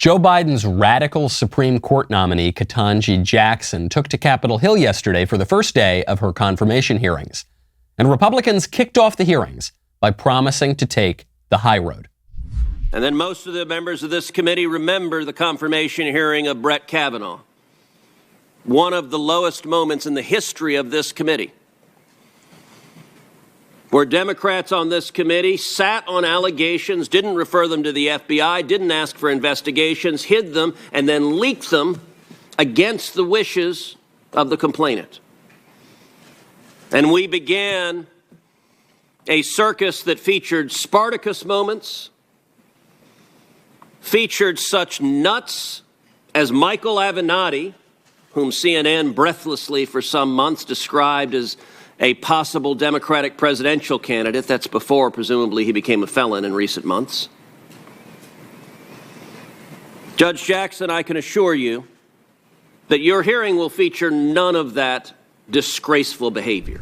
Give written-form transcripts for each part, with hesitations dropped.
Joe Biden's radical Supreme Court nominee, Ketanji Jackson, took to Capitol Hill yesterday for the first day of her confirmation hearings. And Republicans kicked off the hearings by promising to take the high road. And then most of the members of this committee remember the confirmation hearing of Brett Kavanaugh, one of the lowest moments in the history of this committee, where Democrats on this committee sat on allegations, didn't refer them to the FBI, didn't ask for investigations, hid them, and then leaked them against the wishes of the complainant. And we began a circus that featured Spartacus moments, featured such nuts as Michael Avenatti, whom CNN breathlessly for some months described as a possible Democratic presidential candidate. That's before, presumably, he became a felon in recent months. Judge Jackson, I can assure you that your hearing will feature none of that disgraceful behavior.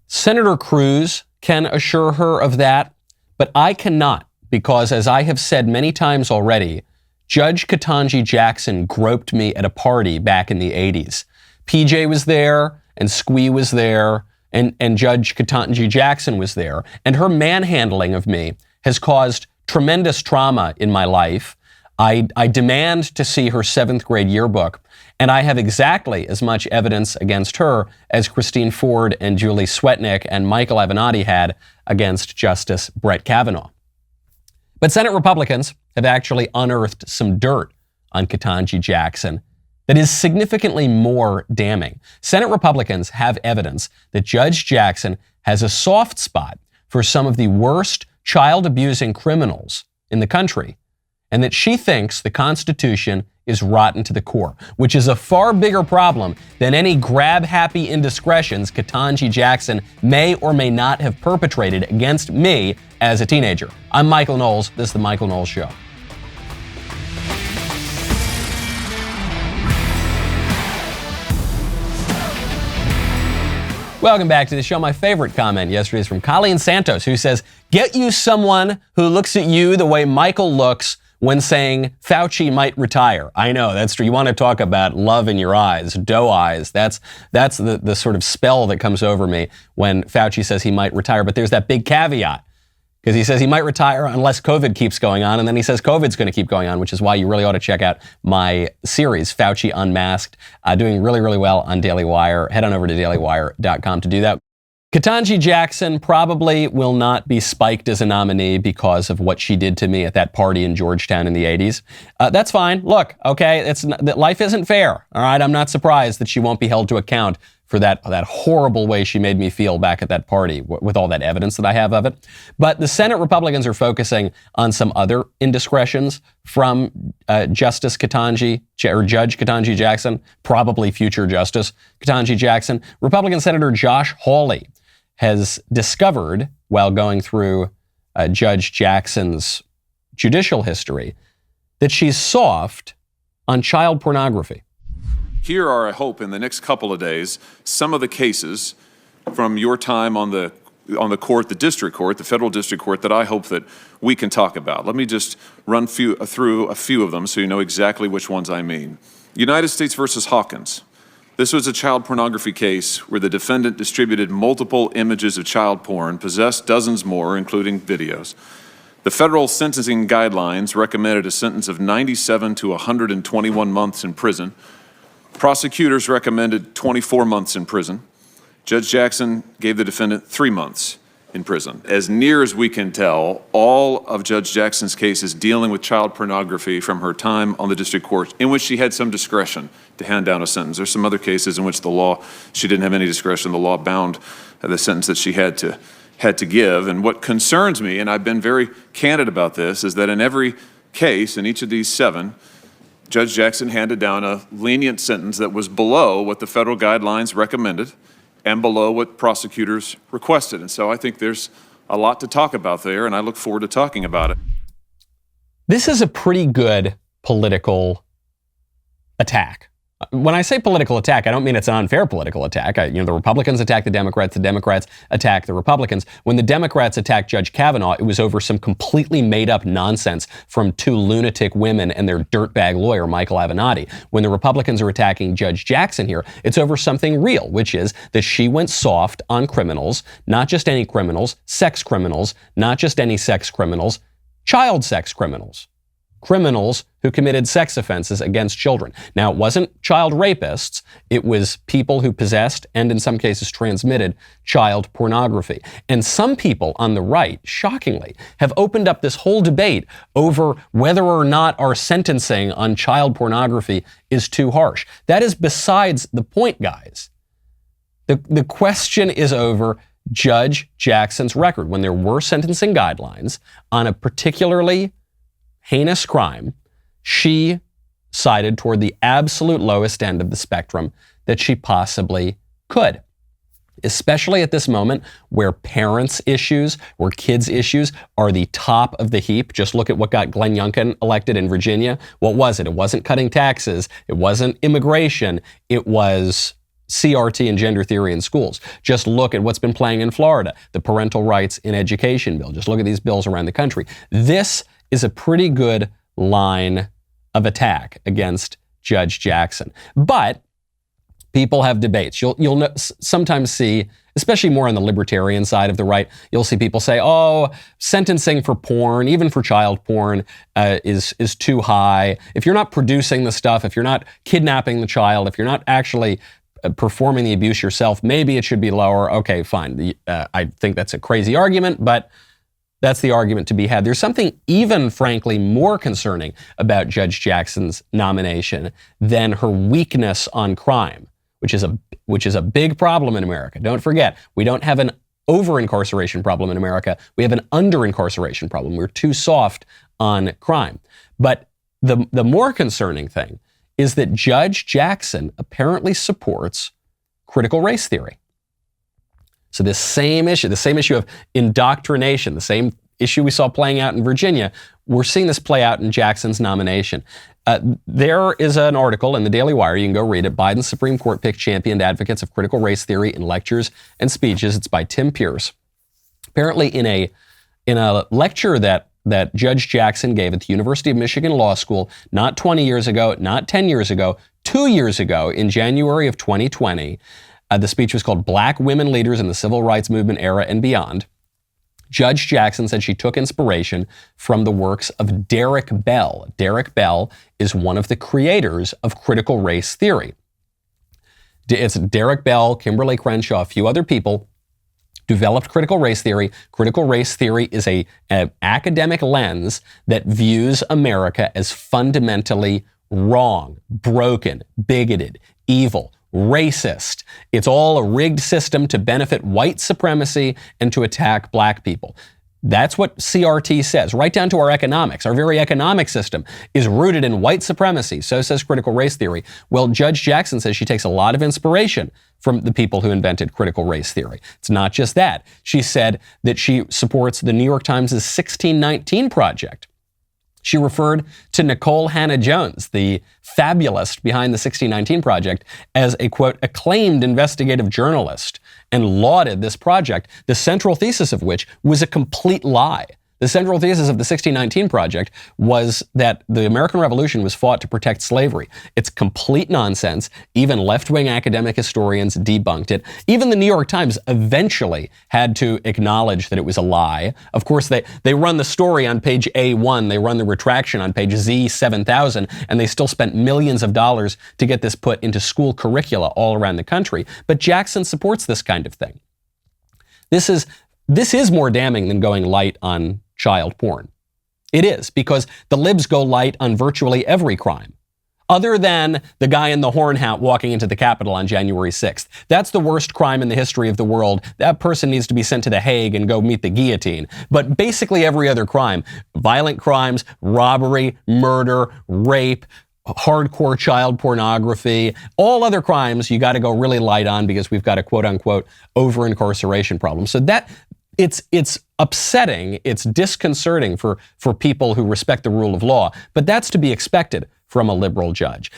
Senator Cruz can assure her of that, but I cannot, because as I have said many times already, Judge Ketanji Jackson groped me at a party back in the 80s. PJ was there, and Squee was there, and Judge Ketanji Jackson was there. And her manhandling of me has caused tremendous trauma in my life. I demand to see her 7th grade yearbook, and I have exactly as much evidence against her as Christine Ford and Julie Swetnick and Michael Avenatti had against Justice Brett Kavanaugh. But Senate Republicans have actually unearthed some dirt on Ketanji Jackson that is significantly more damning. Senate Republicans have evidence that Judge Jackson has a soft spot for some of the worst child-abusing criminals in the country, and that she thinks the Constitution is rotten to the core, which is a far bigger problem than any grab-happy indiscretions Ketanji Jackson may or may not have perpetrated against me as a teenager. I'm Michael Knowles. This is The Michael Knowles Show. Welcome back to the show. My favorite comment yesterday is from Colleen Santos, who says, "Get you someone who looks at you the way Michael looks when saying Fauci might retire." I know, that's true. You want to talk about love in your eyes, doe eyes. That's the sort of spell that comes over me when Fauci says he might retire. But there's that big caveat, because he says he might retire unless COVID keeps going on, and then he says COVID's going to keep going on, which is why you really ought to check out my series, Fauci Unmasked, doing really, really well on Daily Wire. Head on over to dailywire.com to do that. Ketanji Jackson probably will not be spiked as a nominee because of what she did to me at that party in Georgetown in the 80s. That's fine. Look, okay, life isn't fair. All right, I'm not surprised that she won't be held to account for that horrible way she made me feel back at that party with all that evidence that I have of it. But the Senate Republicans are focusing on some other indiscretions from Justice Ketanji, or Judge Ketanji Jackson, probably future Justice Ketanji Jackson. Republican Senator Josh Hawley has discovered, while going through Judge Jackson's judicial history, that she's soft on child pornography. Here are, I hope, in the next couple of days, some of the cases from your time on the court, the district court, the federal district court, that I hope that we can talk about. Let me just run through a few of them so you know exactly which ones I mean. United States versus Hawkins. This was a child pornography case where the defendant distributed multiple images of child porn, possessed dozens more, including videos. The federal sentencing guidelines recommended a sentence of 97 to 121 months in prison. Prosecutors recommended 24 months in prison. Judge Jackson gave the defendant 3 months in prison. As near as we can tell, all of Judge Jackson's cases dealing with child pornography from her time on the district court, in which she had some discretion to hand down a sentence. There's some other cases in which she didn't have any discretion. The law bound the sentence that she had to give. And what concerns me, and I've been very candid about this, is that in every case, in each of these 7, Judge Jackson handed down a lenient sentence that was below what the federal guidelines recommended and below what prosecutors requested. And so I think there's a lot to talk about there, and I look forward to talking about it. This is a pretty good political attack When I say political attack, I don't mean it's an unfair political attack. The Republicans attack the Democrats attack the Republicans. When the Democrats attacked Judge Kavanaugh, it was over some completely made-up nonsense from two lunatic women and their dirtbag lawyer, Michael Avenatti. When the Republicans are attacking Judge Jackson here, it's over something real, which is that she went soft on criminals, not just any criminals, sex criminals, not just any sex criminals, child sex criminals. Criminals who committed sex offenses against children. Now, it wasn't child rapists. It was people who possessed and in some cases transmitted child pornography. And some people on the right, shockingly, have opened up this whole debate over whether or not our sentencing on child pornography is too harsh. That is besides the point, guys. The question is over Judge Jackson's record. When there were sentencing guidelines on a particularly heinous crime, she sided toward the absolute lowest end of the spectrum that she possibly could. Especially at this moment where parents' issues, where kids' issues are the top of the heap. Just look at what got Glenn Youngkin elected in Virginia. What was it? It wasn't cutting taxes. It wasn't immigration. It was CRT and gender theory in schools. Just look at what's been playing in Florida, the parental rights in education bill. Just look at these bills around the country. This is a pretty good line of attack against Judge Jackson. But people have debates. You'll sometimes see, especially more on the libertarian side of the right, you'll see people say, oh, sentencing for porn, even for child porn, is too high. If you're not producing the stuff, if you're not kidnapping the child, if you're not actually performing the abuse yourself, maybe it should be lower. Okay, fine. I think that's a crazy argument, but that's the argument to be had. There's something even, frankly, more concerning about Judge Jackson's nomination than her weakness on crime, which is a big problem in America. Don't forget, we don't have an over-incarceration problem in America. We have an under-incarceration problem. We're too soft on crime. But the more concerning thing is that Judge Jackson apparently supports critical race theory. So the same issue of indoctrination, the same issue we saw playing out in Virginia, we're seeing this play out in Jackson's nomination. There is an article in the Daily Wire, you can go read it, Biden's Supreme Court picked championed advocates of critical race theory in lectures and speeches. It's by Tim Pierce. Apparently in a lecture that Judge Jackson gave at the University of Michigan Law School, not 20 years ago, not 10 years ago, 2 years ago, in January of 2020, the speech was called Black Women Leaders in the Civil Rights Movement Era and Beyond. Judge Jackson said she took inspiration from the works of Derek Bell. Derek Bell is one of the creators of critical race theory. It's Derek Bell, Kimberly Crenshaw, a few other people developed critical race theory. Critical race theory is an academic lens that views America as fundamentally wrong, broken, bigoted, evil, racist. It's all a rigged system to benefit white supremacy and to attack black people. That's what CRT says, right down to our economics. Our very economic system is rooted in white supremacy. So says critical race theory. Well, Judge Jackson says she takes a lot of inspiration from the people who invented critical race theory. It's not just that. She said that she supports the New York Times' 1619 Project. She referred to Nicole Hannah-Jones, the fabulist behind the 1619 Project, as a, quote, acclaimed investigative journalist, and lauded this project, the central thesis of which was a complete lie. The central thesis of the 1619 Project was that the American Revolution was fought to protect slavery. It's complete nonsense. Even left-wing academic historians debunked it. Even the New York Times eventually had to acknowledge that it was a lie. Of course, they run the story on page A1, they run the retraction on page Z7000, and they still spent millions of dollars to get this put into school curricula all around the country. But Jackson supports this kind of thing. This is more damning than going light on child porn. It is, because the libs go light on virtually every crime, other than the guy in the horn hat walking into the Capitol on January 6th. That's the worst crime in the history of the world. That person needs to be sent to The Hague and go meet the guillotine. But basically every other crime, violent crimes, robbery, murder, rape, hardcore child pornography, all other crimes you got to go really light on because we've got a quote-unquote over-incarceration problem. So that it's upsetting, it's disconcerting for people who respect the rule of law, but that's to be expected from a liberal judge.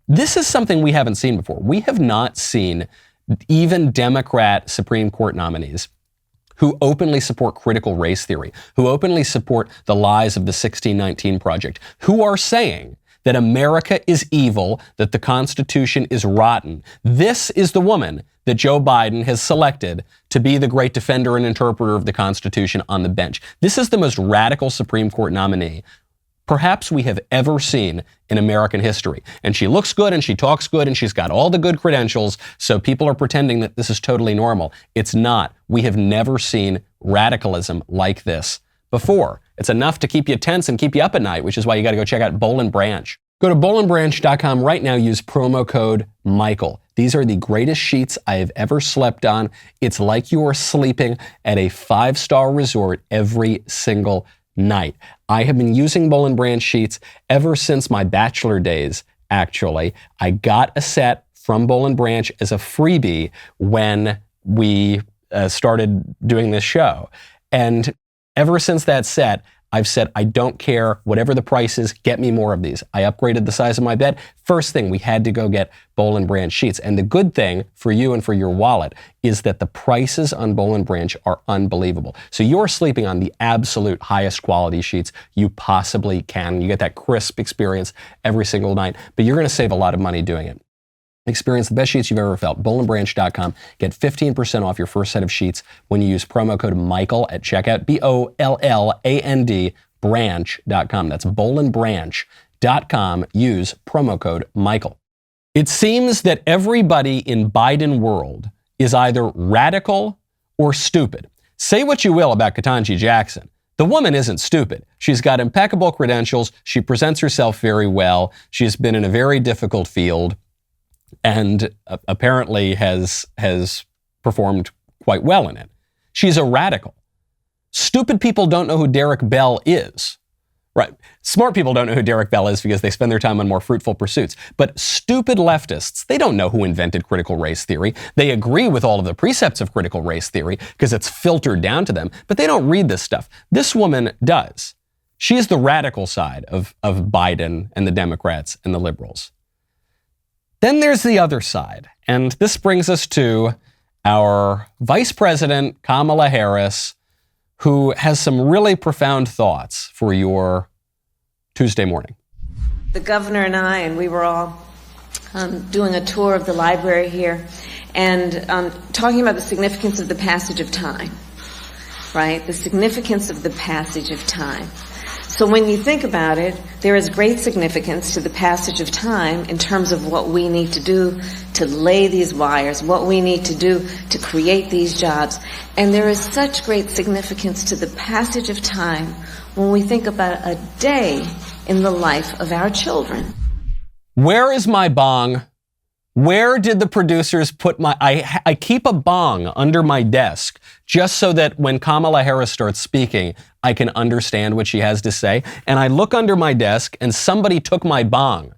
This is something we haven't seen before. We have not seen even Democrat Supreme Court nominees who openly support critical race theory, who openly support the lies of the 1619 Project, who are saying that America is evil, that the Constitution is rotten. This is the woman that Joe Biden has selected to be the great defender and interpreter of the Constitution on the bench. This is the most radical Supreme Court nominee perhaps we have ever seen in American history. And she looks good and she talks good and she's got all the good credentials, so people are pretending that this is totally normal. It's not. We have never seen radicalism like this before. It's enough to keep you tense and keep you up at night, which is why you got to go check out Boll & Branch. Go to bollandbranch.com right now. Use promo code Michael. These are the greatest sheets I have ever slept on. It's like you are sleeping at a 5-star resort every single night. I have been using Boll & Branch sheets ever since my bachelor days, actually. I got a set from Boll & Branch as a freebie when we started doing this show. And ever since that set, I've said, I don't care, whatever the price is, get me more of these. I upgraded the size of my bed. First thing, we had to go get Boll & Branch sheets. And the good thing for you and for your wallet is that the prices on Boll & Branch are unbelievable. So you're sleeping on the absolute highest quality sheets you possibly can. You get that crisp experience every single night, but you're going to save a lot of money doing it. Experience the best sheets you've ever felt. bollandbranch.com. Get 15% off your first set of sheets when you use promo code Michael at checkout. BOLLAND branch.com. That's bollandbranch.com. Use promo code Michael. It seems that everybody in Biden world is either radical or stupid. Say what you will about Ketanji Jackson. The woman isn't stupid. She's got impeccable credentials. She presents herself very well. She's been in a very difficult field and apparently has performed quite well in it. She's a radical. Stupid people don't know who Derek Bell is. Right. Smart people don't know who Derek Bell is because they spend their time on more fruitful pursuits. But stupid leftists, they don't know who invented critical race theory. They agree with all of the precepts of critical race theory because it's filtered down to them, but they don't read this stuff. This woman does. She is the radical side of Biden and the Democrats and the liberals. Then there's the other side, and this brings us to our Vice President, Kamala Harris, who has some really profound thoughts for your Tuesday morning. The governor and we were all doing a tour of the library here and talking about the significance of the passage of time, right? The significance of the passage of time. So when you think about it, there is great significance to the passage of time in terms of what we need to do to lay these wires, what we need to do to create these jobs. And there is such great significance to the passage of time when we think about a day in the life of our children. Where is my bong? Where did the producers put my... I keep a bong under my desk just so that when Kamala Harris starts speaking, I can understand what she has to say. And I look under my desk and somebody took my bong.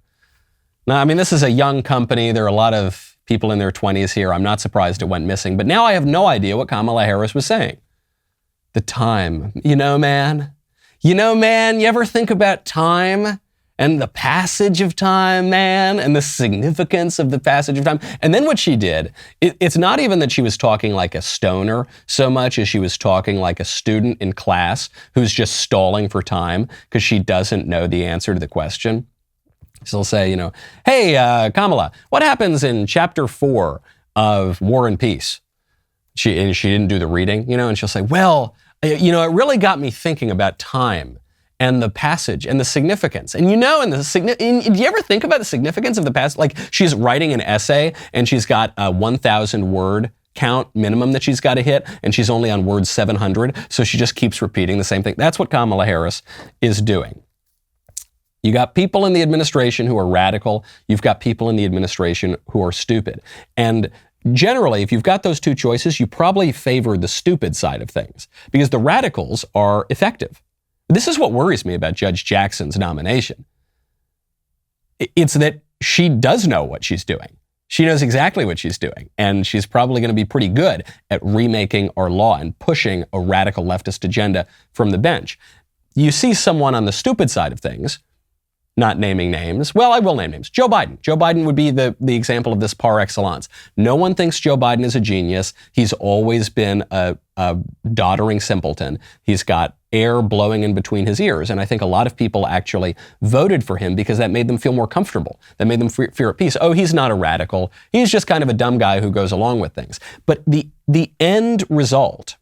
Now, I mean, this is a young company. There are a lot of people in their 20s here. I'm not surprised it went missing. But now I have no idea what Kamala Harris was saying. The time. You know, man, you ever think about time? And the passage of time, man, and the significance of the passage of time. And then what she did, it's not even that she was talking like a stoner so much as she was talking like a student in class who's just stalling for time because she doesn't know the answer to the question. She'll say, hey, Kamala, what happens in chapter 4 of War and Peace? She didn't do the reading, and she'll say, well, it really got me thinking about time and the passage and the significance. And do you ever think about the significance of the passage? Like she's writing an essay and she's got a 1,000 word count minimum that she's got to hit and she's only on word 700. So she just keeps repeating the same thing. That's what Kamala Harris is doing. You got people in the administration who are radical. You've got people in the administration who are stupid. And generally, if you've got those two choices, you probably favor the stupid side of things because the radicals are effective. This is what worries me about Judge Jackson's nomination. It's that she does know what she's doing. She knows exactly what she's doing, and she's probably going to be pretty good at remaking our law and pushing a radical leftist agenda from the bench. You see someone on the stupid side of things, not naming names. Well, I will name names. Joe Biden. Joe Biden would be the example of this par excellence. No one thinks Joe Biden is a genius. He's always been a doddering simpleton. He's got air blowing in between his ears. And I think a lot of people actually voted for him because that made them feel more comfortable. That made them feel at peace. Oh, he's not a radical. He's just kind of a dumb guy who goes along with things. But the end result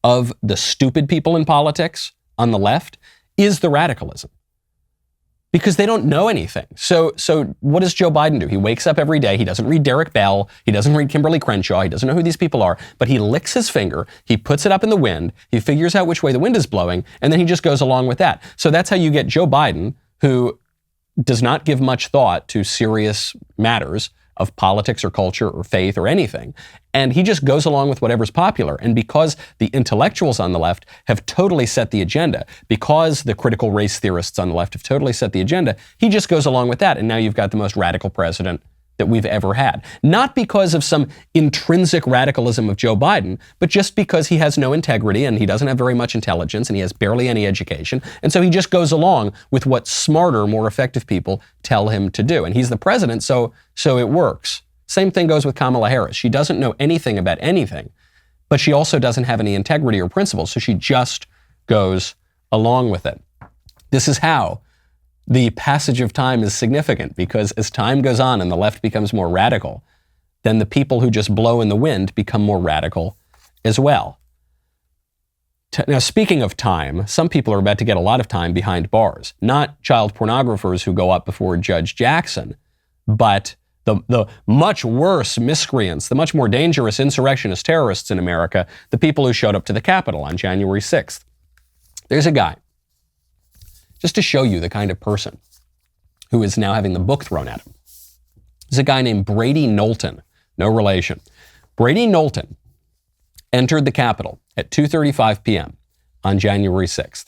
of the stupid people in politics on the left is the radicalism. Because they don't know anything. So what does Joe Biden do? He wakes up every day. He doesn't read Derek Bell. He doesn't read Kimberly Crenshaw. He doesn't know who these people are. But he licks his finger. He puts it up in the wind. He figures out which way the wind is blowing. And then he just goes along with that. So that's how you get Joe Biden, who does not give much thought to serious matters of politics or culture or faith or anything. And he just goes along with whatever's popular. And because the intellectuals on the left have totally set the agenda, because the critical race theorists on the left have totally set the agenda, he just goes along with that. And now you've got the most radical president that we've ever had. Not because of some intrinsic radicalism of Joe Biden, but just because he has no integrity and he doesn't have very much intelligence and he has barely any education. And so he just goes along with what smarter, more effective people tell him to do. And he's the president, so it works. Same thing goes with Kamala Harris. She doesn't know anything about anything, but she also doesn't have any integrity or principles, so she just goes along with it. This is how the passage of time is significant, because as time goes on and the left becomes more radical, then the people who just blow in the wind become more radical as well. Now, speaking of time, some people are about to get a lot of time behind bars. Not child pornographers who go up before Judge Jackson, but the much worse miscreants, the much more dangerous insurrectionist terrorists in America, the people who showed up to the Capitol on January 6th. There's a guy, just to show you the kind of person who is now having the book thrown at him. There's a guy named Brady Knowlton, no relation. Brady Knowlton entered the Capitol at 2:35 p.m. on January 6th.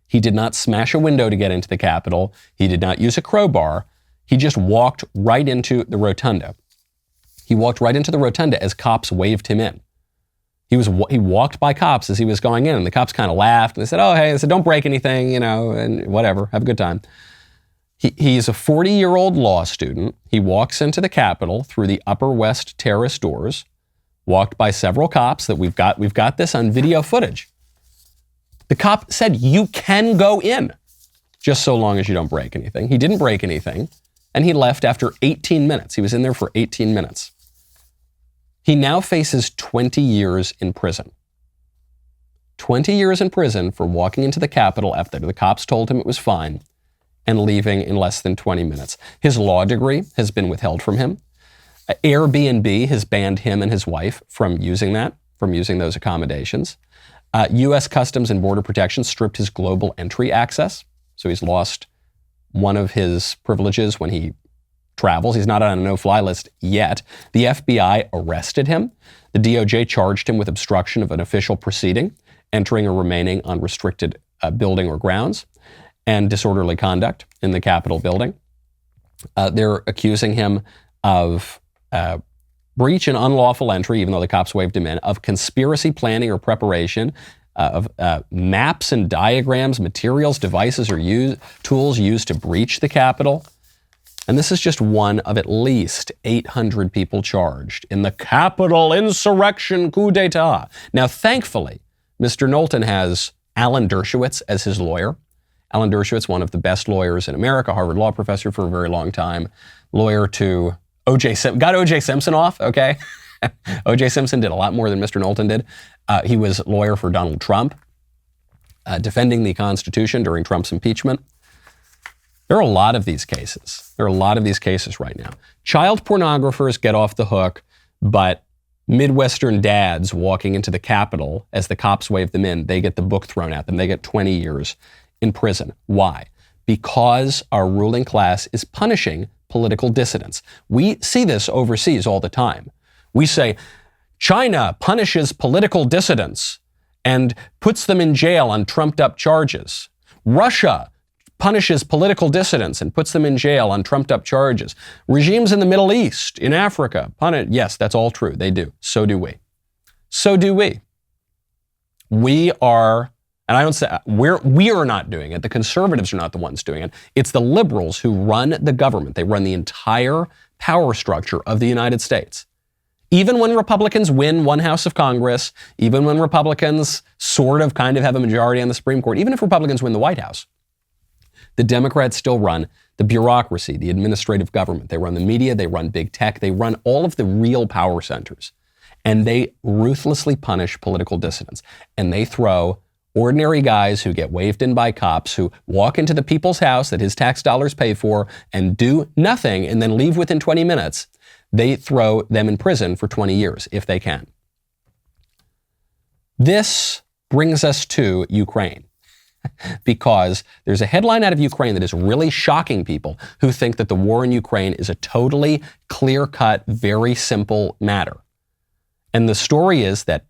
He did not smash a window to get into the Capitol. He did not use a crowbar. He just walked right into the rotunda. He walked right into the rotunda as cops waved him in. He walked by cops as he was going in, and the cops kind of laughed. And they said, oh, hey, they said, don't break anything, and whatever, have a good time. He's a 40-year-old law student. He walks into the Capitol through the Upper West Terrace doors, walked by several cops that we've got this on video footage. The cop said, you can go in, just so long as you don't break anything. He didn't break anything, and he left after 18 minutes. He was in there for 18 minutes. He now faces 20 years in prison. 20 years in prison for walking into the Capitol after the cops told him it was fine and leaving in less than 20 minutes. His law degree has been withheld from him. Airbnb has banned him and his wife from using those accommodations. U.S. Customs and Border Protection stripped his global entry access, so he's lost one of his privileges when he travels. He's not on a no-fly list yet. The FBI arrested him. The DOJ charged him with obstruction of an official proceeding, entering or remaining on restricted building or grounds, and disorderly conduct in the Capitol building. They're accusing him of breach and unlawful entry, even though the cops waved him in, of conspiracy planning or preparation, of maps and diagrams, materials, devices, or tools used to breach the Capitol. And this is just one of at least 800 people charged in the Capitol insurrection coup d'etat. Now, thankfully, Mr. Knowlton has Alan Dershowitz as his lawyer. Alan Dershowitz, one of the best lawyers in America, Harvard law professor for a very long time, lawyer to got O.J. Simpson off, okay? O.J. Simpson did a lot more than Mr. Knowlton did. He was lawyer for Donald Trump, defending the Constitution during Trump's impeachment. There are a lot of these cases. There are a lot of these cases right now. Child pornographers get off the hook, but Midwestern dads walking into the Capitol as the cops wave them in, they get the book thrown at them. They get 20 years in prison. Why? Because our ruling class is punishing political dissidents. We see this overseas all the time. We say, China punishes political dissidents and puts them in jail on trumped-up charges. Russia punishes political dissidents and puts them in jail on trumped-up charges. Regimes in the Middle East, in Africa, yes, that's all true. They do. So do we. So do we. We are And I don't say we are not doing it. The conservatives are not the ones doing it. It's the liberals who run the government. They run the entire power structure of the United States. Even when Republicans win one house of Congress, even when Republicans sort of kind of have a majority on the Supreme Court, even if Republicans win the White House, the Democrats still run the bureaucracy, the administrative government. They run the media, they run big tech, they run all of the real power centers. And they ruthlessly punish political dissidents. And they throw ordinary guys who get waved in by cops, who walk into the people's house that his tax dollars pay for and do nothing and then leave within 20 minutes. They throw them in prison for 20 years, if they can. This brings us to Ukraine, because there's a headline out of Ukraine that is really shocking people who think that the war in Ukraine is a totally clear-cut, very simple matter. And the story is that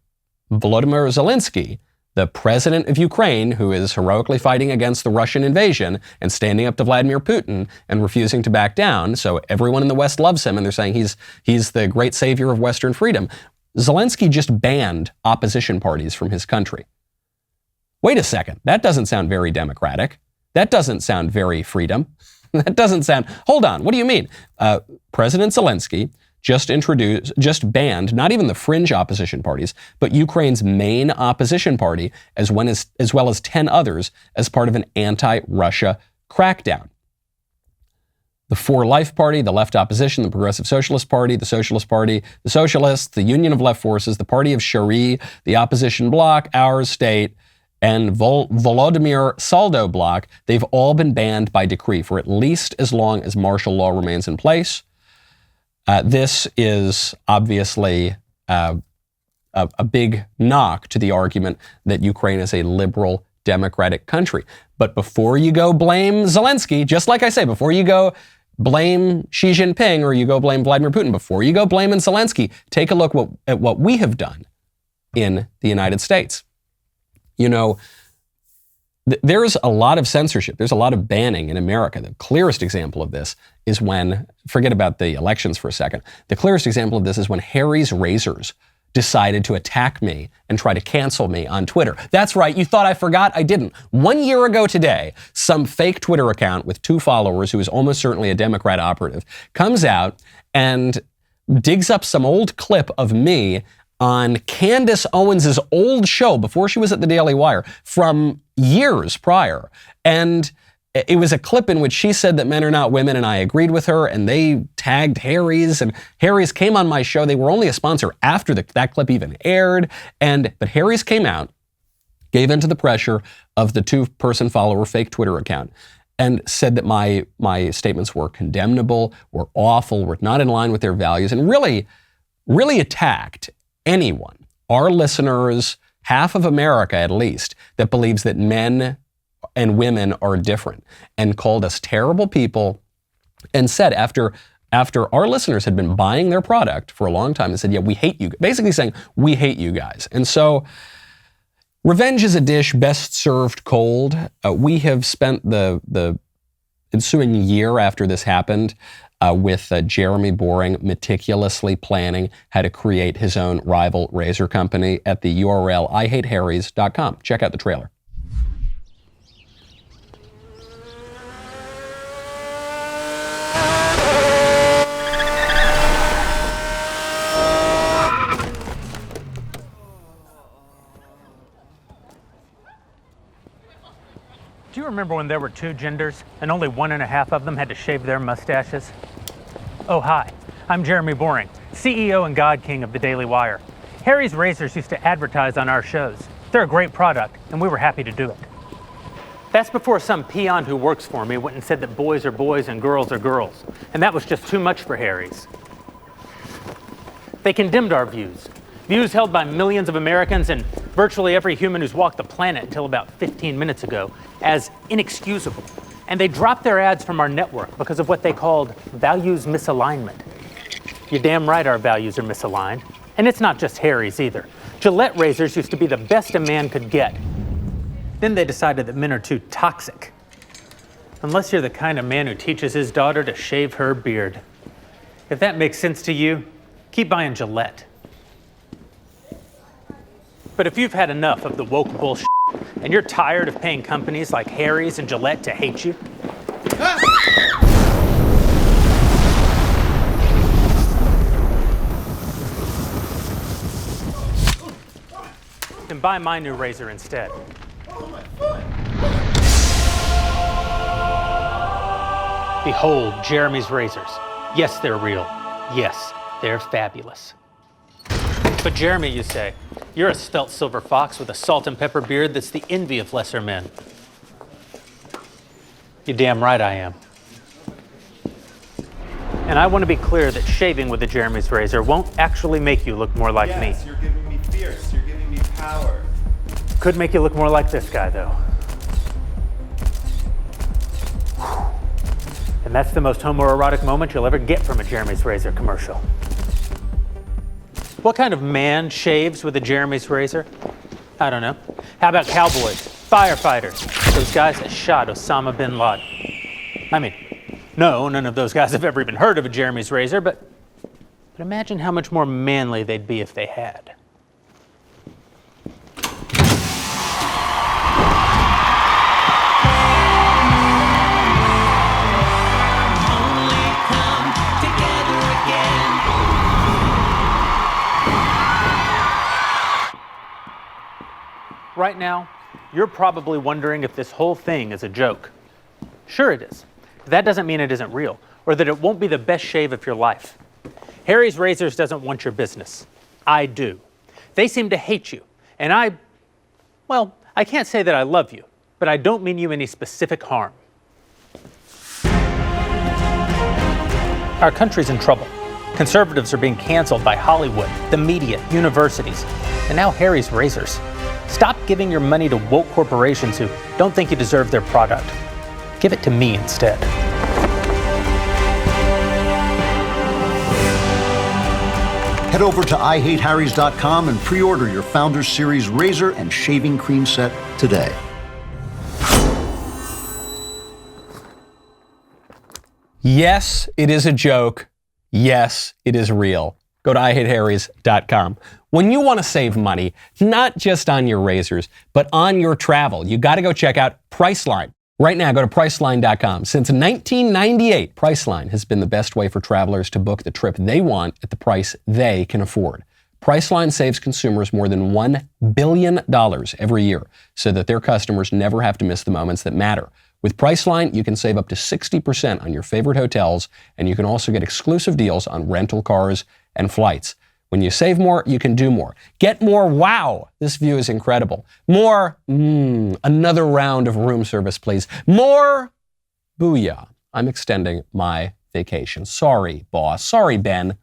Volodymyr Zelensky, the president of Ukraine, who is heroically fighting against the Russian invasion and standing up to Vladimir Putin and refusing to back down, so everyone in the West loves him and they're saying he's the great savior of Western freedom. Zelensky just banned opposition parties from his country. Wait a second, that doesn't sound very democratic. That doesn't sound very freedom. That doesn't sound, hold on, what do you mean? President Zelensky just banned not even the fringe opposition parties, but Ukraine's main opposition party, as well as 10 others, as part of an anti-Russia crackdown. The For Life Party, the Left Opposition, the Progressive Socialist Party, the Socialist Party, the Socialists, the Union of Left Forces, the Party of Shari, the Opposition Bloc, Our State, and Volodymyr Saldo Bloc, they've all been banned by decree for at least as long as martial law remains in place. This is obviously a big knock to the argument that Ukraine is a liberal democratic country. But before you go blame Zelensky, just like I say, before you go blame Xi Jinping or you go blame Vladimir Putin, before you go blaming Zelensky, take a look at what we have done in the United States. You know, there's a lot of censorship. There's a lot of banning in America. The clearest example of this is when, forget about the elections for a second, the clearest example of this is when Harry's Razors decided to attack me and try to cancel me on Twitter. That's right, you thought I forgot? I didn't. 1 year ago today, some fake Twitter account with 2 followers, who is almost certainly a Democrat operative, comes out and digs up some old clip of me on Candace Owens' old show before she was at the Daily Wire from years prior. And it was a clip in which she said that men are not women, and I agreed with her, and they tagged Harry's, and Harry's came on my show. They were only a sponsor after that clip even aired. But Harry's came out, gave in to the pressure of the 2-person follower fake Twitter account, and said that my statements were condemnable, were awful, were not in line with their values, and really attacked anyone, our listeners, half of America at least, that believes that men and women are different, and called us terrible people, and said after our listeners had been buying their product for a long time, and said, yeah, we hate you, basically saying, we hate you guys. And so revenge is a dish best served cold. We have spent the ensuing year after this happened with Jeremy Boring meticulously planning how to create his own rival razor company at the URL IHateHarrys.com. Check out the trailer. Do you remember when there were 2 genders and only 1.5 of them had to shave their mustaches? Oh, hi. I'm Jeremy Boring, CEO and God King of the Daily Wire. Harry's Razors used to advertise on our shows. They're a great product, and we were happy to do it. That's before some peon who works for me went and said that boys are boys and girls are girls, and that was just too much for Harry's. They condemned our views held by millions of Americans and virtually every human who's walked the planet until about 15 minutes ago, as inexcusable. And they dropped their ads from our network because of what they called values misalignment. You're damn right our values are misaligned. And it's not just Harry's either. Gillette razors used to be the best a man could get. Then they decided that men are too toxic. Unless you're the kind of man who teaches his daughter to shave her beard. If that makes sense to you, keep buying Gillette. But if you've had enough of the woke bullshit And you're tired of paying companies like Harry's and Gillette to hate you? Then buy my new razor instead. Behold Jeremy's razors. Yes, they're real. Yes, they're fabulous. But Jeremy, you say, you're a svelte silver fox with a salt and pepper beard that's the envy of lesser men. You're damn right I am. And I want to be clear that shaving with a Jeremy's razor won't actually make you look more like me. Yes, you're giving me fierce, you're giving me power. Could make you look more like this guy, though. And that's the most homoerotic moment you'll ever get from a Jeremy's razor commercial. What kind of man shaves with a Jeremy's razor? I don't know. How about cowboys, firefighters, those guys that shot Osama bin Laden? I mean, no, none of those guys have ever even heard of a Jeremy's razor, but imagine how much more manly they'd be if they had. Right now, you're probably wondering if this whole thing is a joke. Sure it is. But that doesn't mean it isn't real, or that it won't be the best shave of your life. Harry's Razors doesn't want your business. I do. They seem to hate you, and I can't say that I love you, but I don't mean you any specific harm. Our country's in trouble. Conservatives are being canceled by Hollywood, the media, universities, and now Harry's Razors. Stop giving your money to woke corporations who don't think you deserve their product. Give it to me instead. Head over to IHateHarrys.com and pre-order your Founders Series razor and shaving cream set today. Yes, it is a joke. Yes, it is real. Go to IHateHarrys.com. When you want to save money, not just on your razors, but on your travel, you got to go check out Priceline. Right now, go to Priceline.com. Since 1998, Priceline has been the best way for travelers to book the trip they want at the price they can afford. Priceline saves consumers more than $1 billion every year so that their customers never have to miss the moments that matter. With Priceline, you can save up to 60% on your favorite hotels, and you can also get exclusive deals on rental cars and flights. When you save more, you can do more. Get more, wow, this view is incredible. More, another round of room service, please. More, booyah, I'm extending my vacation. Sorry, boss. Sorry, Ben.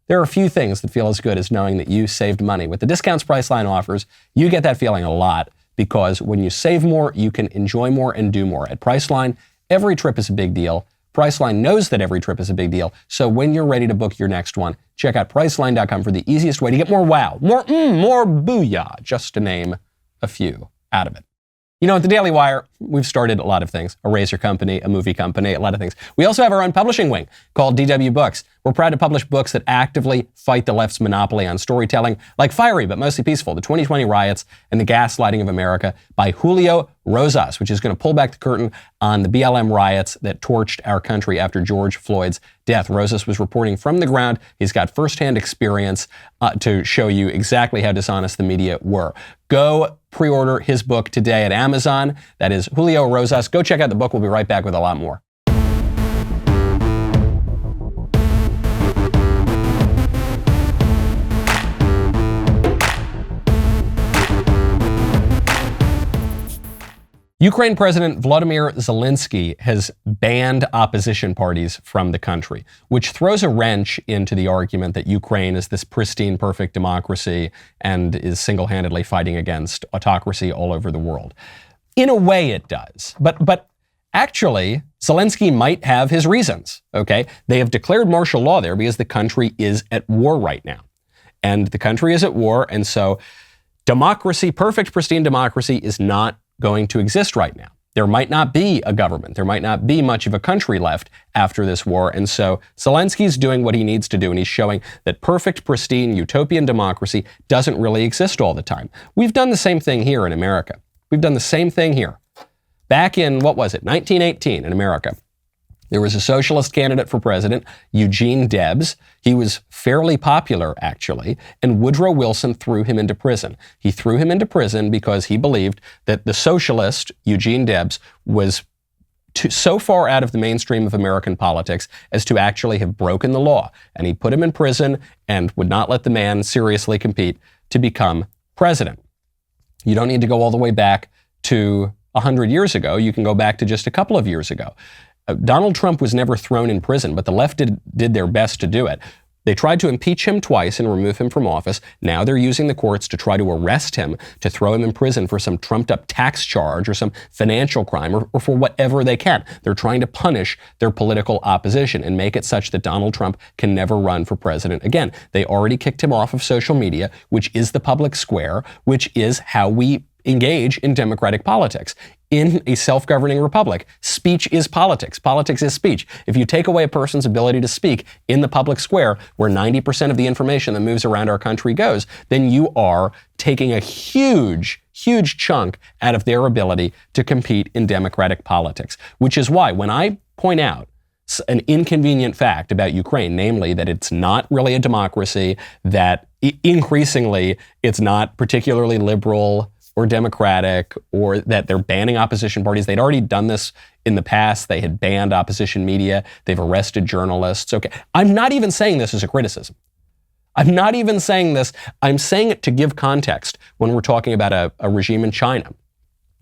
There are a few things that feel as good as knowing that you saved money. With the discounts Priceline offers, you get that feeling a lot because when you save more, you can enjoy more and do more. At Priceline, every trip is a big deal. Priceline knows that every trip is a big deal, so when you're ready to book your next one, check out Priceline.com for the easiest way to get more wow, more booyah, just to name a few out of it. You know, at the Daily Wire, we've started a lot of things. A razor company, a movie company, a lot of things. We also have our own publishing wing called DW Books. We're proud to publish books that actively fight the left's monopoly on storytelling, like Fiery but Mostly Peaceful, The 2020 Riots and the Gaslighting of America by Julio Rosas, which is going to pull back the curtain on the BLM riots that torched our country after George Floyd's death. Rosas was reporting from the ground. He's got firsthand experience to show you exactly how dishonest the media were. Go pre-order his book today at Amazon. That is Julio Rosas. Go check out the book. We'll be right back with a lot more. Ukraine President Volodymyr Zelensky has banned opposition parties from the country, which throws a wrench into the argument that Ukraine is this pristine, perfect democracy and is single-handedly fighting against autocracy all over the world. In a way, it does. But actually, Zelensky might have his reasons, okay? They have declared martial law there because the country is at war right now. And the country is at war, and so democracy, perfect, pristine democracy, is not going to exist right now. There might not be a government. There might not be much of a country left after this war. And so Zelensky's doing what he needs to do, and he's showing that perfect, pristine, utopian democracy doesn't really exist all the time. We've done the same thing here in America. We've done the same thing here. Back in, 1918 in America, there was a socialist candidate for president, Eugene Debs. He was fairly popular, actually, and Woodrow Wilson threw him into prison. He threw him into prison because he believed that the socialist, Eugene Debs, was so far out of the mainstream of American politics as to actually have broken the law. And he put him in prison and would not let the man seriously compete to become president. You don't need to go all the way back to 100 years ago. You can go back to just a couple of years ago. Donald Trump was never thrown in prison, but the left did their best to do it. They tried to impeach him twice and remove him from office. Now they're using the courts to try to arrest him, to throw him in prison for some trumped-up tax charge or some financial crime or for whatever they can. They're trying to punish their political opposition and make it such that Donald Trump can never run for president again. They already kicked him off of social media, which is the public square, which is how we engage in democratic politics. In a self-governing republic, speech is politics. Politics is speech. If you take away a person's ability to speak in the public square, where 90% of the information that moves around our country goes, then you are taking a huge chunk out of their ability to compete in democratic politics. Which is why when I point out an inconvenient fact about Ukraine, namely that it's not really a democracy, that increasingly it's not particularly liberal or democratic, or that they're banning opposition parties. They'd already done this in the past. They had banned opposition media. They've arrested journalists. Okay, I'm not even saying this as a criticism. I'm not even saying this. I'm saying it to give context when we're talking about a regime in China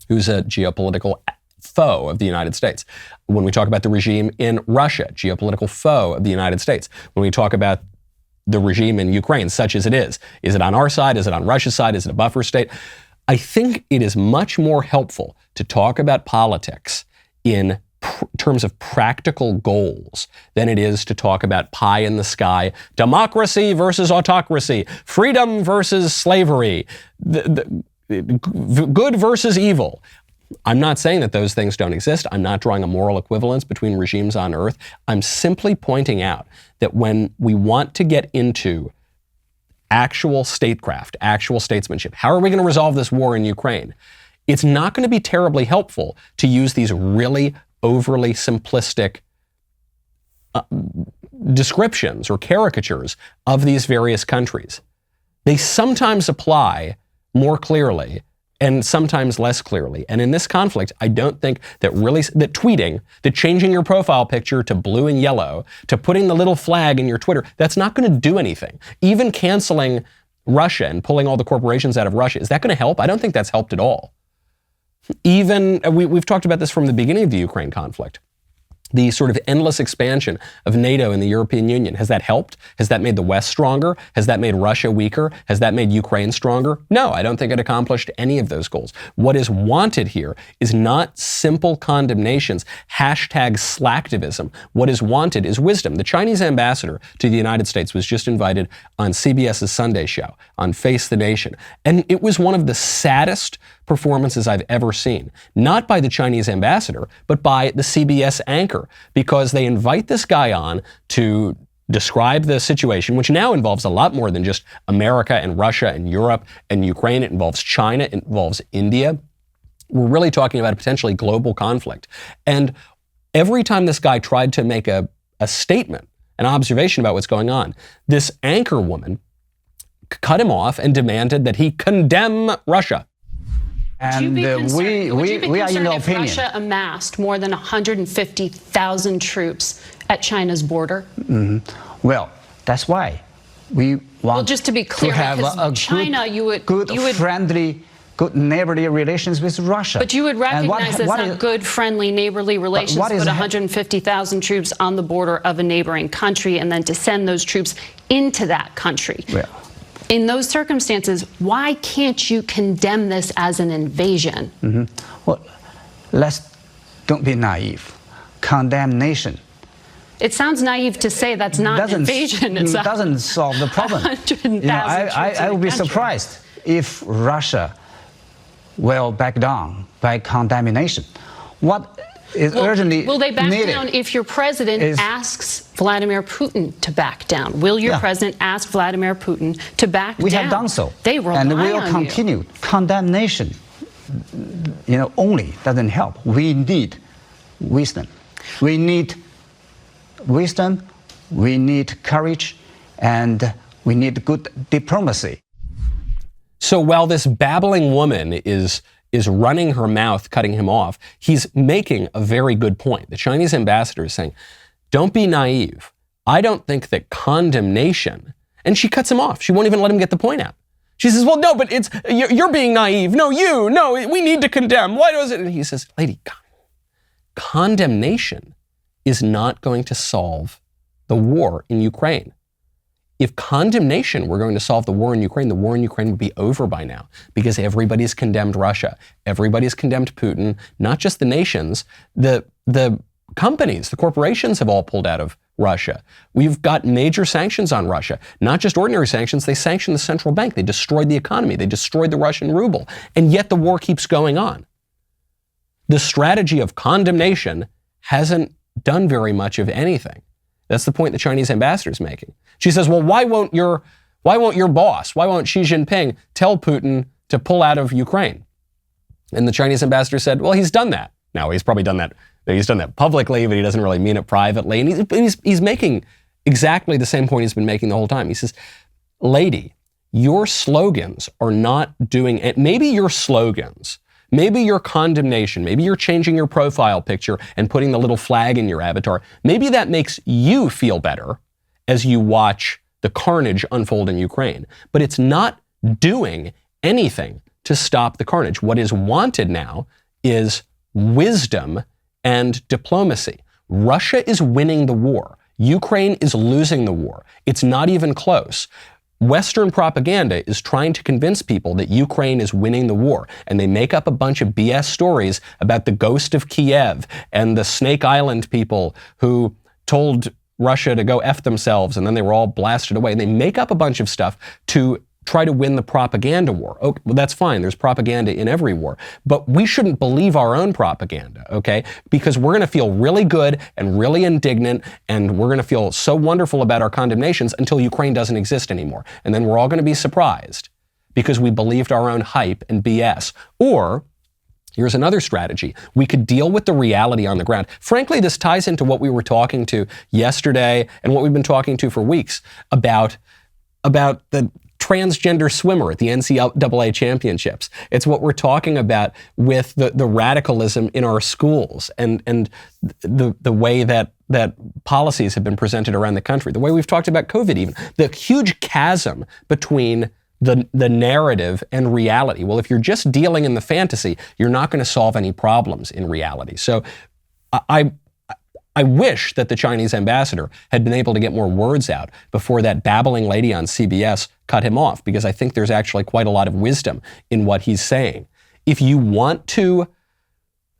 who's a geopolitical foe of the United States. When we talk about the regime in Russia, geopolitical foe of the United States. When we talk about the regime in Ukraine, such as it is it on our side? Is it on Russia's side? Is it a buffer state? I think it is much more helpful to talk about politics in terms of practical goals than it is to talk about pie in the sky, democracy versus autocracy, freedom versus slavery, good versus evil. I'm not saying that those things don't exist. I'm not drawing a moral equivalence between regimes on earth. I'm simply pointing out that when we want to get into actual statecraft, actual statesmanship. How are we going to resolve this war in Ukraine? It's not going to be terribly helpful to use these really overly simplistic descriptions or caricatures of these various countries. They sometimes apply more clearly and sometimes less clearly. And in this conflict, I don't think that tweeting, that changing your profile picture to blue and yellow, to putting the little flag in your Twitter, that's not going to do anything. Even canceling Russia and pulling all the corporations out of Russia, is that going to help? I don't think that's helped at all. Even, we've talked about this from the beginning of the Ukraine conflict. The sort of endless expansion of NATO and the European Union. Has that helped? Has that made the West stronger? Has that made Russia weaker? Has that made Ukraine stronger? No, I don't think it accomplished any of those goals. What is wanted here is not simple condemnations, #slacktivism. What is wanted is wisdom. The Chinese ambassador to the United States was just invited on CBS's Sunday show, on Face the Nation. And it was one of the saddest performances I've ever seen. Not by the Chinese ambassador, but by the CBS anchor, because they invite this guy on to describe the situation, which now involves a lot more than just America and Russia and Europe and Ukraine. It involves China, it involves India. We're really talking about a potentially global conflict. And every time this guy tried to make a statement, an observation about what's going on, this anchor woman cut him off and demanded that he condemn Russia. And we are in the opinion. Russia amassed more than 150,000 troops at China's border? Mm-hmm. Well, that's why we want just to be clear, to have a China, good friendly, good neighborly relations with Russia. But you would recognize that's not good, friendly, neighborly relations to put 150,000 troops on the border of a neighboring country and then to send those troops into that country. Well, in those circumstances, why can't you condemn this as an invasion? Mm-hmm. Well, don't be naive. Condemnation. It sounds naive to say that's not an invasion. It doesn't solve the problem. I would be surprised if Russia will back down by condemnation. What is urgently needed? Will they back down if your president asks Vladimir Putin to back down? Will your president ask Vladimir Putin to back down? We have done so. They rely and we will on continue. Condemnation only doesn't help. We need wisdom. We need wisdom, we need courage, and we need good diplomacy. So while this babbling woman is running her mouth, cutting him off, he's making a very good point. The Chinese ambassador is saying, don't be naive. I don't think that condemnation, and she cuts him off. She won't even let him get the point out. She says, well, no, but you're being naive. No, we need to condemn. Why does it? And he says, lady, condemnation is not going to solve the war in Ukraine. If condemnation were going to solve the war in Ukraine would be over by now because everybody's condemned Russia. Everybody's condemned Putin, not just the nations, the companies, the corporations have all pulled out of Russia. We've got major sanctions on Russia, not just ordinary sanctions. They sanctioned the central bank. They destroyed the economy. They destroyed the Russian ruble. And yet the war keeps going on. The strategy of condemnation hasn't done very much of anything. That's the point the Chinese ambassador is making. She says, well, why won't your boss, why won't Xi Jinping tell Putin to pull out of Ukraine? And the Chinese ambassador said, well, he's done that. Now, he's probably done that. He's done that publicly, but he doesn't really mean it privately. And he's making exactly the same point he's been making the whole time. He says, lady, your slogans are not doing it. Maybe your slogans, maybe your condemnation, maybe you're changing your profile picture and putting the little flag in your avatar. Maybe that makes you feel better as you watch the carnage unfold in Ukraine. But it's not doing anything to stop the carnage. What is wanted now is wisdom and diplomacy. Russia is winning the war. Ukraine is losing the war. It's not even close. Western propaganda is trying to convince people that Ukraine is winning the war, and they make up a bunch of BS stories about the ghost of Kiev and the Snake Island people who told Russia to go F themselves, and then they were all blasted away. And they make up a bunch of stuff to try to win the propaganda war. Okay, well, that's fine. There's propaganda in every war. But we shouldn't believe our own propaganda, okay? Because we're going to feel really good and really indignant, and we're going to feel so wonderful about our condemnations until Ukraine doesn't exist anymore. And then we're all going to be surprised because we believed our own hype and BS. Or here's another strategy. We could deal with the reality on the ground. Frankly, this ties into what we were talking to yesterday and what we've been talking to for weeks about the transgender swimmer at the NCAA championships. It's what we're talking about with the radicalism in our schools and the way that policies have been presented around the country, the way we've talked about COVID even, the huge chasm between the narrative and reality. Well, if you're just dealing in the fantasy, you're not going to solve any problems in reality. So I wish that the Chinese ambassador had been able to get more words out before that babbling lady on CBS cut him off, because I think there's actually quite a lot of wisdom in what he's saying. If you want to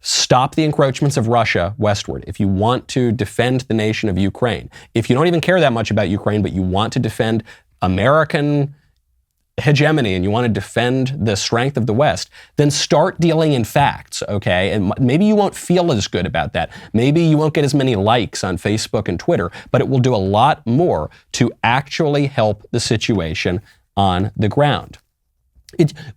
stop the encroachments of Russia westward, if you want to defend the nation of Ukraine, if you don't even care that much about Ukraine, but you want to defend American hegemony and you want to defend the strength of the West, then start dealing in facts, okay? And maybe you won't feel as good about that. Maybe you won't get as many likes on Facebook and Twitter, but it will do a lot more to actually help the situation on the ground.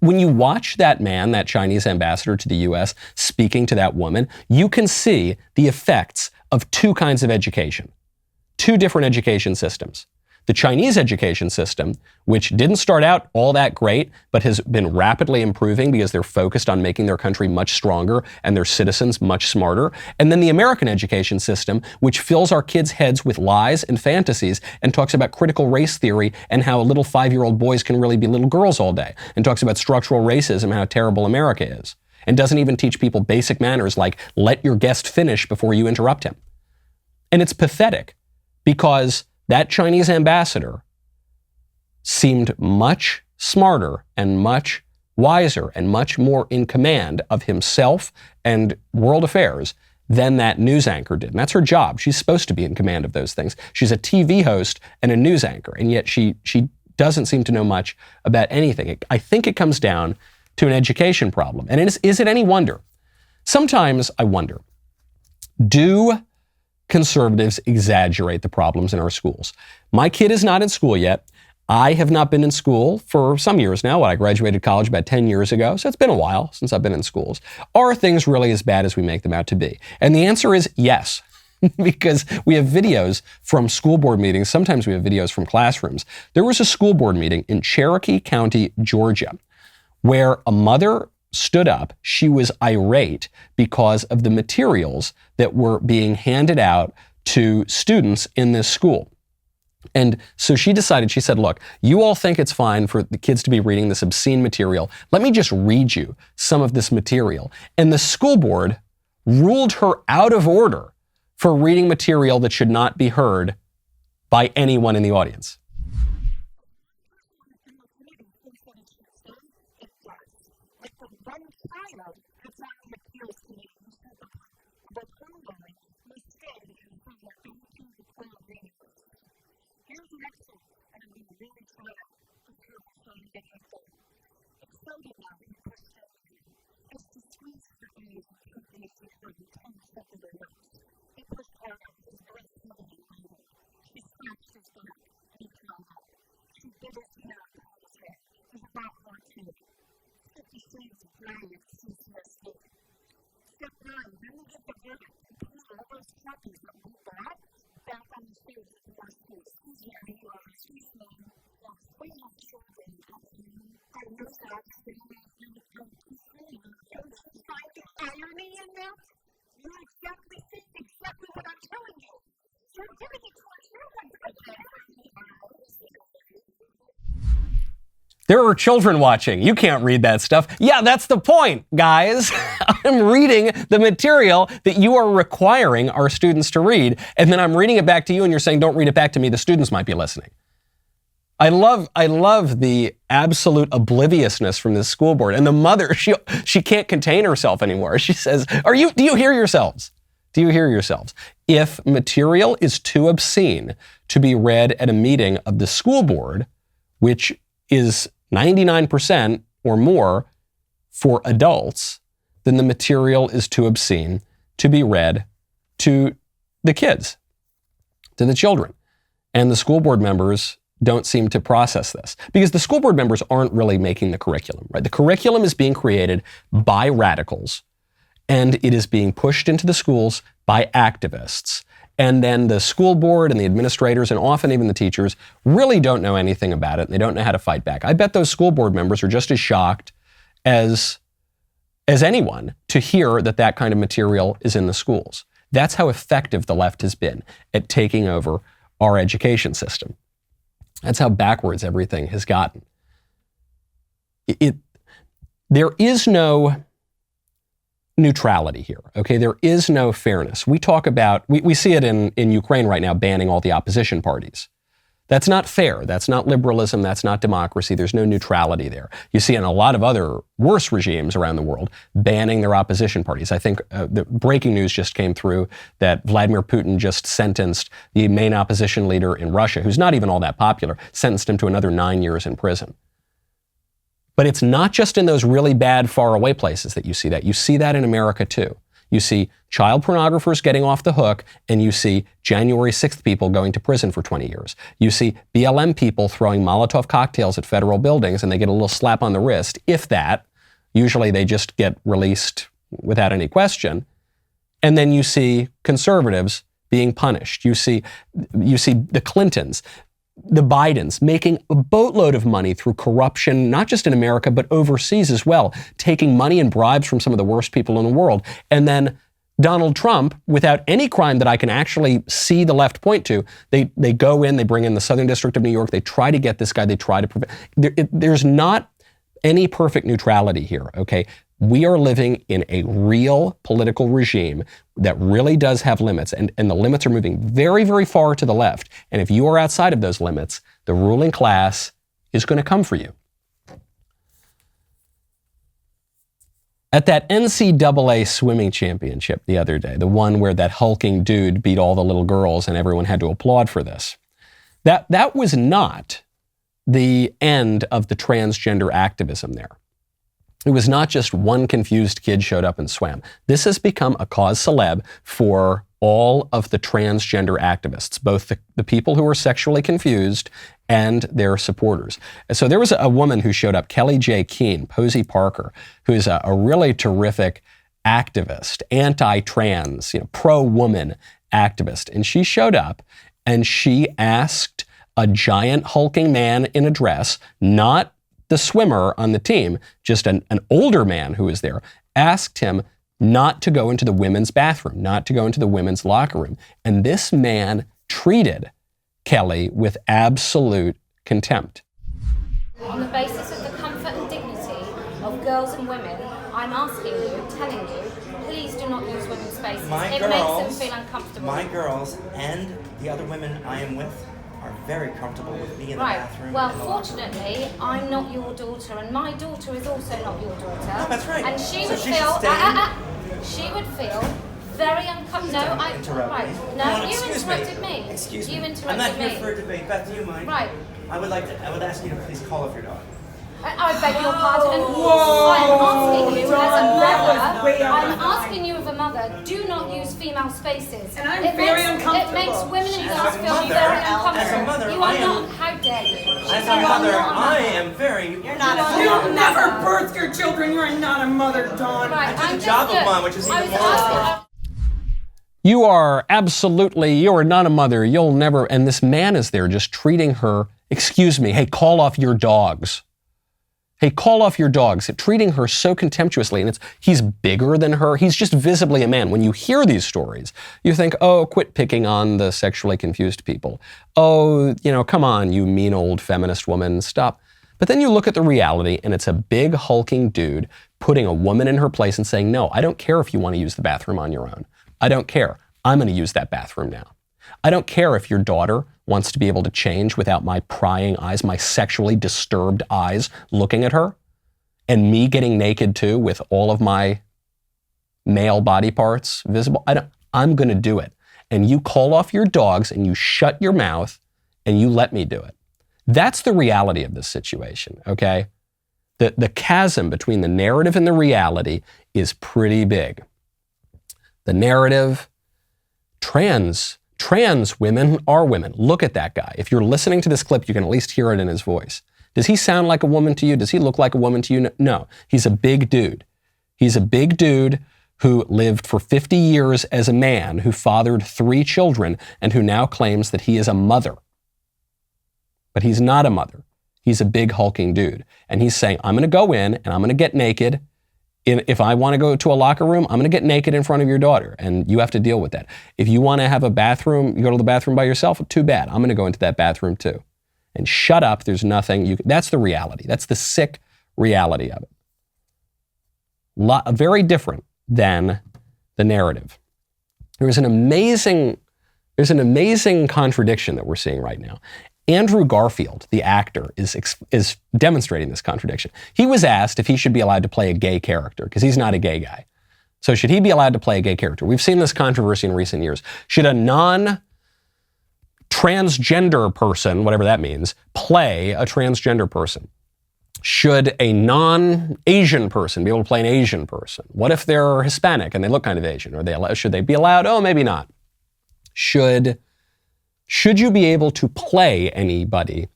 When you watch that man, that Chinese ambassador to the U.S., speaking to that woman, you can see the effects of two kinds of education, two different education systems. The Chinese education system, which didn't start out all that great, but has been rapidly improving because they're focused on making their country much stronger and their citizens much smarter. And then the American education system, which fills our kids' heads with lies and fantasies and talks about critical race theory and how little 5-year-old boys can really be little girls all day, and talks about structural racism and how terrible America is, and doesn't even teach people basic manners like let your guest finish before you interrupt him. And it's pathetic because that Chinese ambassador seemed much smarter and much wiser and much more in command of himself and world affairs than that news anchor did. And that's her job. She's supposed to be in command of those things. She's a TV host and a news anchor, and yet she doesn't seem to know much about anything. I think it comes down to an education problem. And is it any wonder? Sometimes I wonder, do conservatives exaggerate the problems in our schools? My kid is not in school yet. I have not been in school for some years now. I graduated college about 10 years ago, so it's been a while since I've been in schools. Are things really as bad as we make them out to be? And the answer is yes, because we have videos from school board meetings. Sometimes we have videos from classrooms. There was a school board meeting in Cherokee County, Georgia, where a mother stood up. She was irate because of the materials that were being handed out to students in this school. And so she decided, she said, look, you all think it's fine for the kids to be reading this obscene material. Let me just read you some of this material. And the school board ruled her out of order for reading material that should not be heard by anyone in the audience. There are children watching. You can't read that stuff. Yeah, that's the point, guys. I'm reading the material that you are requiring our students to read, and then I'm reading it back to you, and you're saying, don't read it back to me. The students might be listening. I love the absolute obliviousness from this school board. And the mother, she can't contain herself anymore. She says, do you hear yourselves? Do you hear yourselves? If material is too obscene to be read at a meeting of the school board, which is 99% or more for adults, then the material is too obscene to be read to the kids, to the children. And the school board members don't seem to process this because the school board members aren't really making the curriculum, right? The curriculum is being created by radicals and it is being pushed into the schools by activists. And then the school board and the administrators and often even the teachers really don't know anything about it. And they don't know how to fight back. I bet those school board members are just as shocked as anyone to hear that that kind of material is in the schools. That's how effective the left has been at taking over our education system. That's how backwards everything has gotten. There is no neutrality here, okay? There is no fairness. We talk about, we see it in Ukraine right now, banning all the opposition parties. That's not fair. That's not liberalism. That's not democracy. There's no neutrality there. You see in a lot of other worse regimes around the world banning their opposition parties. I think the breaking news just came through that Vladimir Putin just sentenced the main opposition leader in Russia, who's not even all that popular, sentenced him to another 9 years in prison. But it's not just in those really bad, faraway places that you see that. You see that in America too. You see child pornographers getting off the hook, and you see January 6th people going to prison for 20 years. You see BLM people throwing Molotov cocktails at federal buildings, and they get a little slap on the wrist, if that. Usually they just get released without any question. And then you see conservatives being punished. You see the Clintons, the Bidens making a boatload of money through corruption, not just in America, but overseas as well, taking money and bribes from some of the worst people in the world. And then Donald Trump, without any crime that I can actually see the left point to, they go in, they bring in the Southern District of New York, they try to get this guy, they try to prevent. There's not any perfect neutrality here, okay? We are living in a real political regime that really does have limits, and the limits are moving very, very far to the left. And if you are outside of those limits, the ruling class is going to come for you. At that NCAA swimming championship the other day, the one where that hulking dude beat all the little girls and everyone had to applaud for this, that was not the end of the transgender activism there. It was not just one confused kid showed up and swam. This has become a cause célèbre for all of the transgender activists, both the people who are sexually confused and their supporters. So there was a woman who showed up, Kelly J. Keene, Posey Parker, who is a really terrific activist, anti-trans, pro-woman activist. And she showed up and she asked a giant hulking man in a dress, not the swimmer on the team, just an older man who was there, asked him not to go into the women's bathroom, not to go into the women's locker room. And this man treated Kelly with absolute contempt. On the basis of the comfort and dignity of girls and women, I'm asking you, telling you, please do not use women's spaces. It makes them feel uncomfortable. My girls and the other women I am with are very comfortable with me in the bathroom. Well, fortunately, I'm not your daughter, and my daughter is also not your daughter. Oh, that's right. And she So would she feel. She would feel very uncomfortable. No, I interrupt right. me. No, you excuse interrupted me. Excuse me. You interrupted I'm not here me. for a debate. Beth, do you mind? Right. I would ask you to please call off your dog. I beg your pardon. And I'm asking you as a mother. I'm asking you as a mother. Do not use female spaces. And I'm very uncomfortable. It makes women and girls feel very uncomfortable. As a mother, you are not. How dare you? As a mother, I am very. You're not a mother. You'll never birth your children. You're not a mother, Dawn. Right, I did a job of mine, which is even more. You are not a mother. You'll never, and this man is there just treating her, excuse me, hey, call off your dogs. Hey, call off your dogs. Treating her so contemptuously, and he's bigger than her. He's just visibly a man. When you hear these stories, you think, oh, quit picking on the sexually confused people. Oh, come on, you mean old feminist woman, stop. But then you look at the reality, and it's a big hulking dude putting a woman in her place and saying, no, I don't care if you want to use the bathroom on your own. I don't care. I'm going to use that bathroom now. I don't care if your daughter wants to be able to change without my prying eyes, my sexually disturbed eyes looking at her, and me getting naked too with all of my male body parts visible. I'm going to do it. And you call off your dogs and you shut your mouth and you let me do it. That's the reality of this situation, okay? The chasm between the narrative and the reality is pretty big. The narrative, trans women are women. Look at that guy. If you're listening to this clip, you can at least hear it in his voice. Does he sound like a woman to you? Does he look like a woman to you? No. He's a big dude. He's a big dude who lived for 50 years as a man, who fathered 3 children, and who now claims that he is a mother. But he's not a mother. He's a big hulking dude. And he's saying, I'm going to go in and I'm going to get naked. If I want to go to a locker room, I'm going to get naked in front of your daughter, and you have to deal with that. If you want to have a bathroom, you go to the bathroom by yourself, too bad. I'm going to go into that bathroom too. And shut up, there's nothing. That's the reality. That's the sick reality of it. Very different than the narrative. There's an amazing contradiction that we're seeing right now. Andrew Garfield, the actor, is demonstrating this contradiction. He was asked if he should be allowed to play a gay character, because he's not a gay guy. So should he be allowed to play a gay character? We've seen this controversy in recent years. Should a non-transgender person, whatever that means, play a transgender person? Should a non-Asian person be able to play an Asian person? What if they're Hispanic and they look kind of Asian? Should they be allowed? Oh, maybe not. Should you be able to play anybody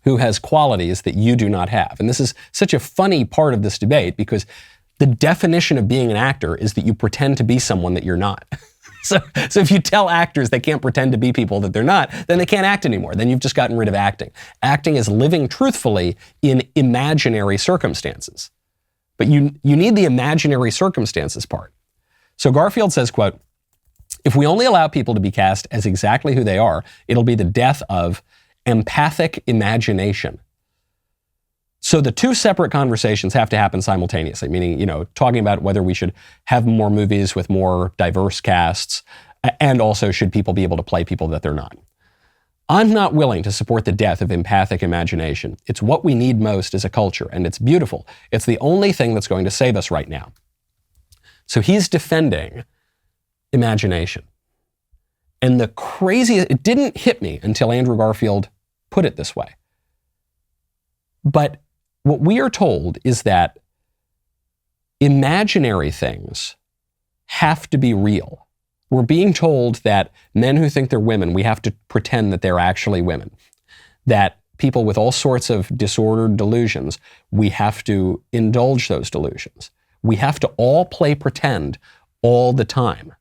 who has qualities that you do not have? And this is such a funny part of this debate, because the definition of being an actor is that you pretend to be someone that you're not. So if you tell actors they can't pretend to be people that they're not, then they can't act anymore. Then you've just gotten rid of acting. Acting is living truthfully in imaginary circumstances. But you need the imaginary circumstances part. So Garfield says, quote, if we only allow people to be cast as exactly who they are, it'll be the death of empathic imagination. So the 2 separate conversations have to happen simultaneously, meaning, talking about whether we should have more movies with more diverse casts, and also should people be able to play people that they're not. I'm not willing to support the death of empathic imagination. It's what we need most as a culture, and it's beautiful. It's the only thing that's going to save us right now. So he's defending imagination. And the craziest, it didn't hit me until Andrew Garfield put it this way. But what we are told is that imaginary things have to be real. We're being told that men who think they're women, we have to pretend that they're actually women. that people with all sorts of disordered delusions, we have to indulge those delusions. We have to all play pretend all the time.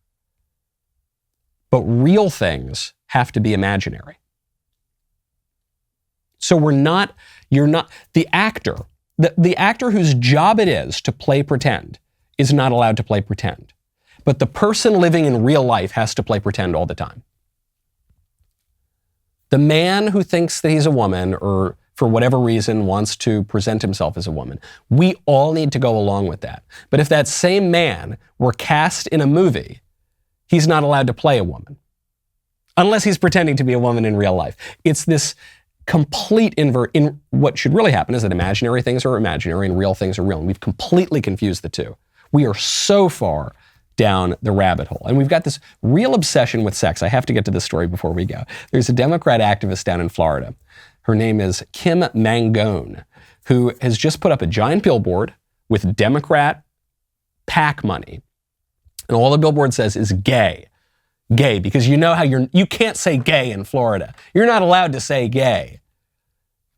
But real things have to be imaginary. So the actor whose job it is to play pretend is not allowed to play pretend. But the person living in real life has to play pretend all the time. The man who thinks that he's a woman or for whatever reason wants to present himself as a woman, we all need to go along with that. But if that same man were cast in a movie, he's not allowed to play a woman. Unless he's pretending to be a woman in real life. It's this complete invert. In what should really happen is that imaginary things are imaginary and real things are real. And we've completely confused the two. We are so far down the rabbit hole. And we've got this real obsession with sex. I have to get to this story before we go. There's a Democrat activist down in Florida. Her name is Kim Mangone, who has just put up a giant billboard with Democrat PAC money. And all the billboard says is gay. Gay, because you know how you can't say gay in Florida. You're not allowed to say gay.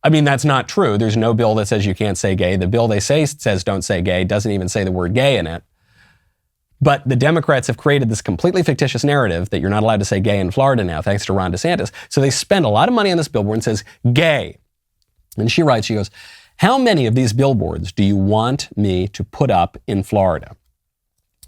I mean, that's not true. There's no bill that says you can't say gay. The bill they say says don't say gay doesn't even say the word gay in it. But the Democrats have created this completely fictitious narrative that you're not allowed to say gay in Florida now, thanks to Ron DeSantis. So they spend a lot of money on this billboard and says gay. And she writes, she goes, how many of these billboards do you want me to put up in Florida?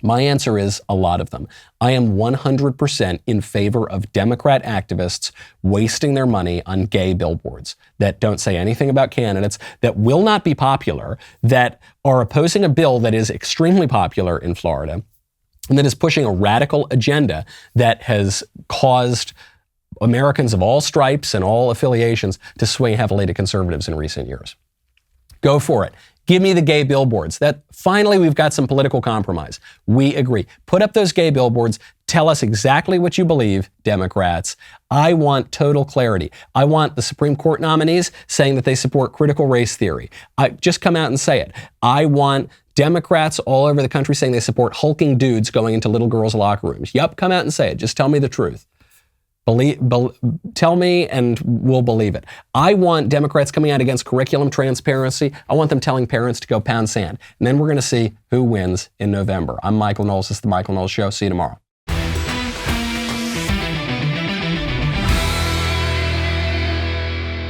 My answer is a lot of them. I am 100% in favor of Democrat activists wasting their money on gay billboards that don't say anything about candidates, that will not be popular, that are opposing a bill that is extremely popular in Florida, and that is pushing a radical agenda that has caused Americans of all stripes and all affiliations to swing heavily to conservatives in recent years. Go for it. Give me the gay billboards. That finally we've got some political compromise. We agree. Put up those gay billboards. Tell us exactly what you believe, Democrats. I want total clarity. I want the Supreme Court nominees saying that they support critical race theory. Just come out and say it. I want Democrats all over the country saying they support hulking dudes going into little girls' locker rooms. Yep, come out and say it. Just tell me the truth. Tell me and we'll believe it. I want Democrats coming out against curriculum transparency. I want them telling parents to go pound sand. And then we're going to see who wins in November. I'm Michael Knowles. This is The Michael Knowles Show. See you tomorrow.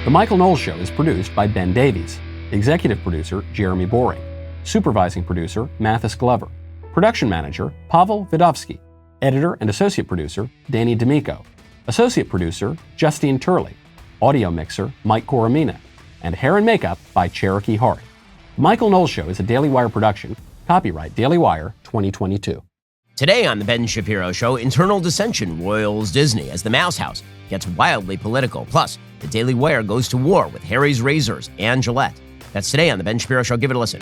The Michael Knowles Show is produced by Ben Davies. Executive producer, Jeremy Boring. Supervising producer, Mathis Glover. Production manager, Pavel Vidovsky. Editor and associate producer, Danny D'Amico. Associate producer, Justine Turley. Audio mixer, Mike Coromina. And hair and makeup by Cherokee Hart. The Michael Knowles Show is a Daily Wire production. Copyright Daily Wire 2022. Today on The Ben Shapiro Show, internal dissension roils Disney as the Mouse House gets wildly political. Plus, the Daily Wire goes to war with Harry's Razors and Gillette. That's today on The Ben Shapiro Show. Give it a listen.